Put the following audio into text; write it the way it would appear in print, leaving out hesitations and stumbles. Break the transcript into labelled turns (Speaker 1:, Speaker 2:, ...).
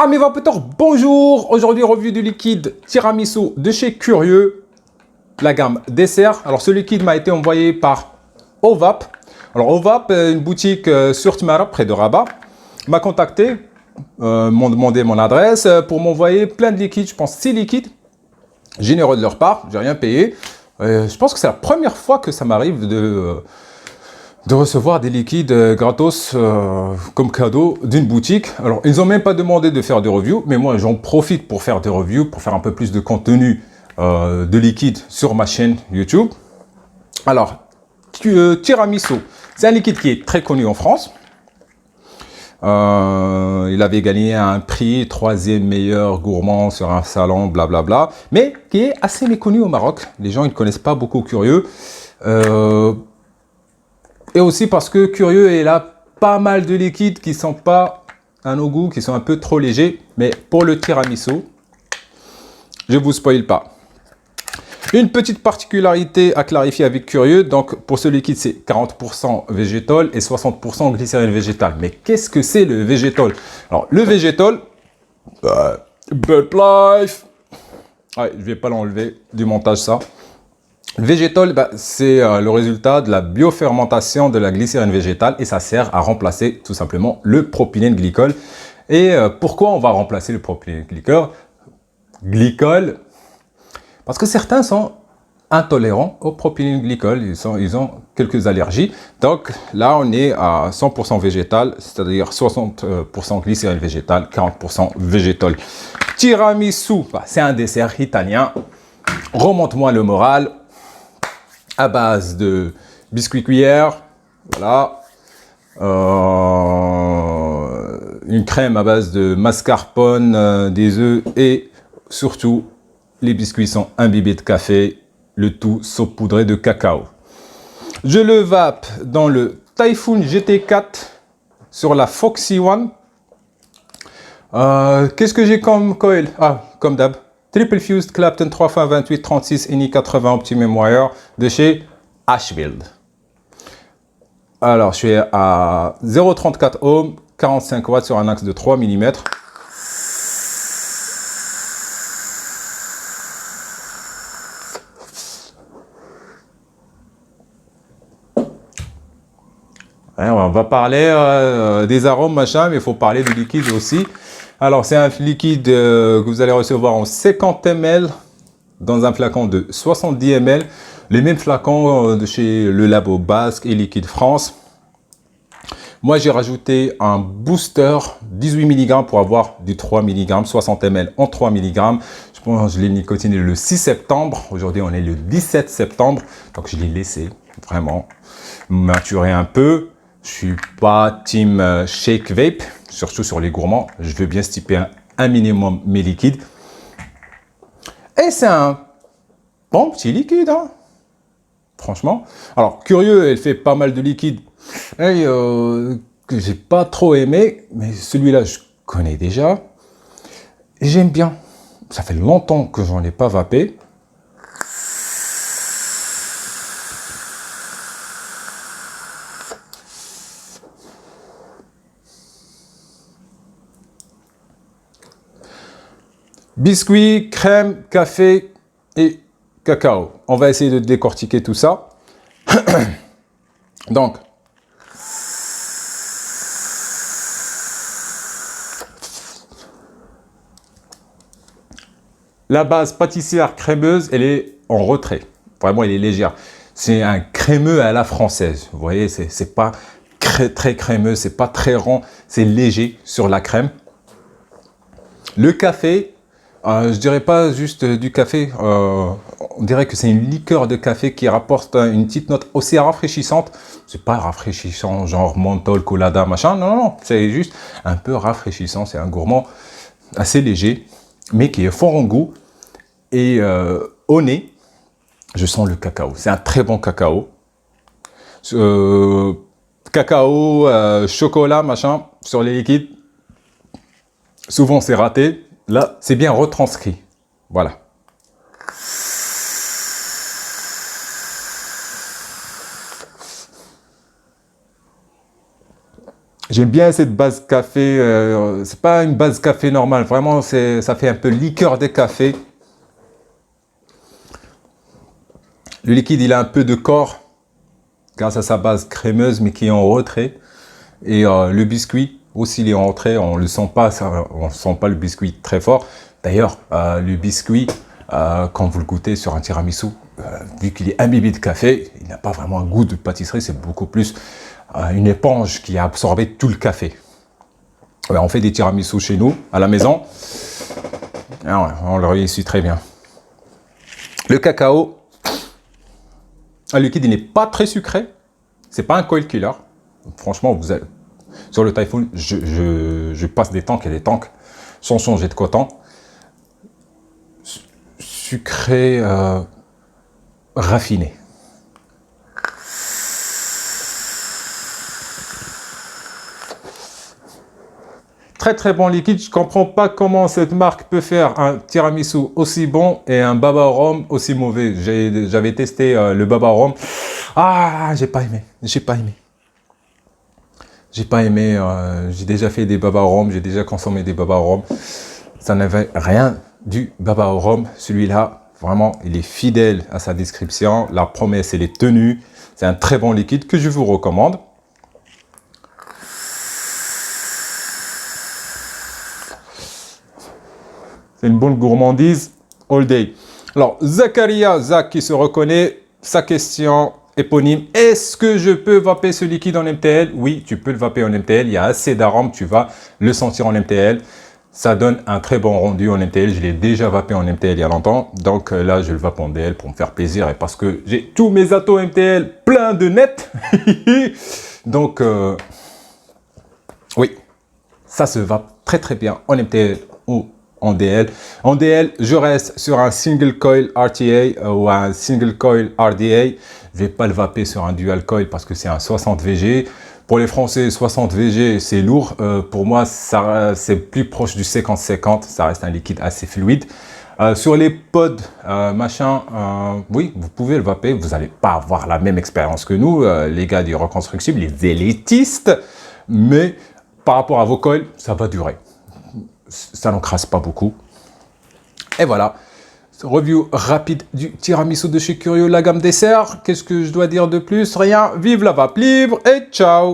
Speaker 1: Amis vapoteurs, bonjour. Aujourd'hui, revue du liquide tiramisu de chez Curieux, la gamme dessert. Alors, ce liquide m'a été envoyé par Ovap. Alors, Ovap, une boutique sur Tmara, près de Rabat, m'a contacté, m'ont demandé mon adresse pour m'envoyer plein de liquides. Je pense 6 liquides. Généreux de leur part, j'ai rien payé. Je pense que c'est la première fois que ça m'arrive de recevoir des liquides gratos comme cadeau d'une boutique. Alors, ils n'ont même pas demandé de faire des reviews, mais moi, j'en profite pour faire des reviews, pour faire un peu plus de contenu de liquide sur ma chaîne YouTube. Alors, tiramisu, c'est un liquide qui est très connu en France. Il avait gagné un prix, 3e meilleur gourmand sur un salon, blablabla, mais qui est assez méconnu au Maroc. Les gens, ils ne connaissent pas beaucoup Curieux. Et aussi parce que Curieux est là pas mal de liquides qui sont pas à nos goûts, qui sont un peu trop légers. Mais pour le tiramisu, je vous spoil pas. Une petite particularité à clarifier avec Curieux. Donc pour ce liquide, c'est 40% végétal et 60% glycérine végétale. Mais qu'est-ce que c'est le végétal? Alors le végétal, Bud Life. Ouais, je vais pas l'enlever du montage ça. Le végétal, c'est le résultat de la biofermentation de la glycérine végétale et ça sert à remplacer tout simplement le propylène glycol. Et pourquoi on va remplacer le propylène glycol? Parce que certains sont intolérants au propylène glycol, ils ont quelques allergies. Donc là, on est à 100% végétal, c'est-à-dire 60% glycérine végétale, 40% végétal. Tiramisu, c'est un dessert italien. Remonte-moi le moral. À base de biscuits cuillère, voilà, une crème à base de mascarpone, des œufs et surtout les biscuits sont imbibés de café, le tout saupoudré de cacao. Je le vape dans le Typhoon GT4 sur la Foxy One. Qu'est-ce que j'ai comme coil? Comme d'hab. Triple Fused Clapton 3x28-36 INI 80 Optimum Wire de chez Ashfield. Alors, je suis à 0,34 ohms, 45 watts sur un axe de 3 mm. On va parler des arômes, machin, mais il faut parler du liquide aussi. Alors, c'est un liquide que vous allez recevoir en 50 ml dans un flacon de 70 ml. Les mêmes flacons de chez le Labo Basque et Liquide France. Moi, j'ai rajouté un booster 18 mg pour avoir du 3 mg, 60 ml en 3 mg. Je pense que je l'ai nicotiné le 6 septembre. Aujourd'hui, on est le 17 septembre. Donc, je l'ai laissé vraiment maturer un peu. Je suis pas team shake vape, surtout sur les gourmands. Je veux bien stiper un minimum mes liquides. Et c'est un bon petit liquide, hein, franchement. Alors, Curieux, elle fait pas mal de liquides que j'ai pas trop aimé, mais celui-là, je connais déjà. Et j'aime bien. Ça fait longtemps que j'en ai pas vapé. Biscuits, crème, café et cacao. On va essayer de décortiquer tout ça. Donc, la base pâtissière crémeuse, elle est en retrait. Vraiment, elle est légère. C'est un crémeux à la française. Vous voyez, c'est pas très crémeux, c'est pas très rond, c'est léger sur la crème. Le café, je dirais pas juste du café, on dirait que c'est une liqueur de café qui rapporte une petite note aussi rafraîchissante. C'est pas rafraîchissant genre menthol, colada, machin, non, c'est juste un peu rafraîchissant. C'est un gourmand assez léger, mais qui est fort en goût. Et au nez, je sens le cacao. C'est un très bon cacao. Cacao, chocolat, machin, sur les liquides. Souvent, c'est raté. Là, c'est bien retranscrit. Voilà. J'aime bien cette base café. C'est pas une base café normale. Vraiment, ça fait un peu liqueur de café. Le liquide, il a un peu de corps grâce à sa base crémeuse, mais qui est en retrait. Et le biscuit aussi, il est en retrait. On le sent pas, on sent pas le biscuit très fort. D'ailleurs, le biscuit, quand vous le goûtez sur un tiramisu, vu qu'il est imbibé de café, il n'a pas vraiment un goût de pâtisserie. C'est beaucoup plus une éponge qui a absorbé tout le café. Ouais, on fait des tiramisu chez nous, à la maison. Ah ouais, on le réussit très bien. Le cacao, le liquide, il n'est pas très sucré. C'est pas un coil killer. Franchement, vous avez... sur le Typhoon, je passe des tanks et des tanks sans changer de coton. Sucré, raffiné. Très très bon liquide. Je comprends pas comment cette marque peut faire un tiramisu aussi bon et un baba au rhum aussi mauvais. J'avais testé le baba au rhum. Ah, j'ai pas aimé. J'ai pas aimé. J'ai pas aimé. J'ai déjà fait des baba au rhum. J'ai déjà consommé des baba au rhum. Ça n'avait rien du baba au rhum. Celui-là, vraiment, il est fidèle à sa description. La promesse, elle est tenue. C'est un très bon liquide que je vous recommande. C'est une bonne gourmandise all day. Alors, Zakaria, Zach qui se reconnaît, sa question éponyme. Est-ce que je peux vaper ce liquide en MTL? Oui, tu peux le vaper en MTL. Il y a assez d'arômes, tu vas le sentir en MTL. Ça donne un très bon rendu en MTL. Je l'ai déjà vapé en MTL il y a longtemps. Donc là, je le vape en DL pour me faire plaisir et parce que j'ai tous mes atos MTL plein de net. Donc, oui, ça se vape très très bien en MTL ou en DL. En DL, je reste sur un single coil RTA ou un single coil RDA. Je vais pas le vaper sur un dual coil parce que c'est un 60 VG. Pour les Français, 60 VG, c'est lourd. Pour moi, c'est plus proche du 50-50. Ça reste un liquide assez fluide. Sur les pods, oui, vous pouvez le vaper. Vous n'allez pas avoir la même expérience que nous, les gars du reconstructible, les élitistes. Mais par rapport à vos coils, ça va durer. Ça n'encrasse pas beaucoup. Et voilà. Review rapide du tiramisu de chez Curio, la gamme dessert. Qu'est-ce que je dois dire de plus? Rien. Vive la vape libre et ciao!